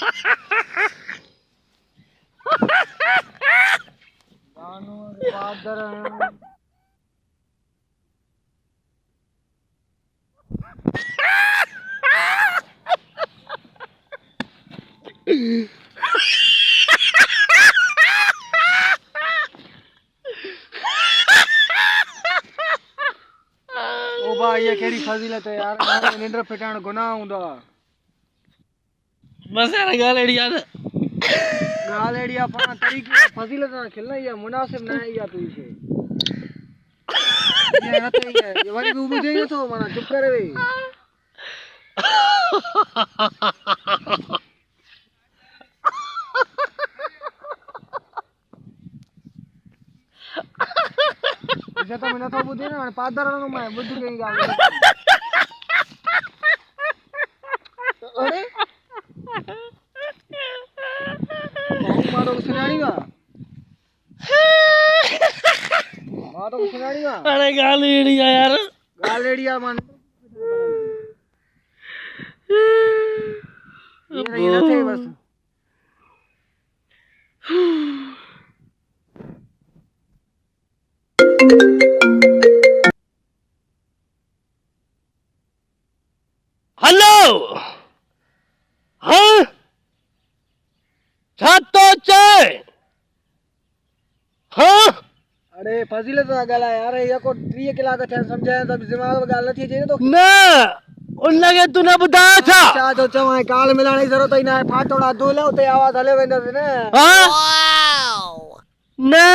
ओ भाई ये केड़ी फजीलत है यार, निंद्र फिटाण गुनाह हुंदा। बस यार गाल एड़िया पाण तरीके फजीलत ना खिलना या मुनासिब ना है या तू इसे ये ना तो ये वरी भी बुझे तो माना चुप करे वे। इसे तो मैंने तो बुझे ना पादर नो मैं बुझ गई गाल। अरे मारो सुनाड़ी वा मारो सुनाड़ी वा। अरे गाल एड़िया यार, गाल एड़िया मन ये ना थे बस। हेलो हाँ छातो चाय हाँ। अरे फजीलत ना गाला यार, ये को 3 कलाक थे समझाया तब दिमाग गाल न थी जे तो ना उन लगे तूने बताया था। अच्छा तो चवाए काल मिलाने की जरूरत ही ना है, फाटोड़ा दो लो ते आवाज हले वेंदस ने। हाँ ना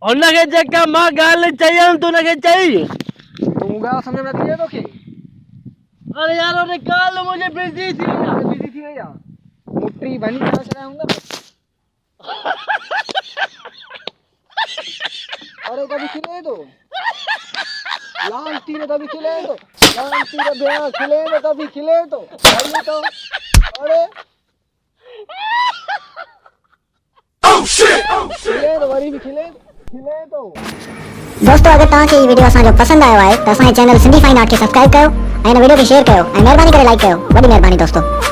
उन लगे जका मां गाल चाहिए तू लगे चाहिए तू गा समझ में आती है तो के। अरे यार उन्हें काल मुझे बिजी थी या मुट्ठी बनी समझ रहा हूंगा। अरे कभी खिले तो लाल तीर कभी खिले तो लाल तीर बेड़ा खिले तो कभी खिले तो भाई तो। अरे खिले तो वरी भी खिले तो। दोस्तों अगर तव्हांखे ई वीडियो असांजो पसंद आयो आहे त असांजे चैनल सिंधी फाइन आर्ट खे सब्सक्राइब कयो ऐं हिन वीडियो खे शेयर कयो ऐं महिरबानी करे लाइक कयो। वॾी महिरबानी दोस्तों।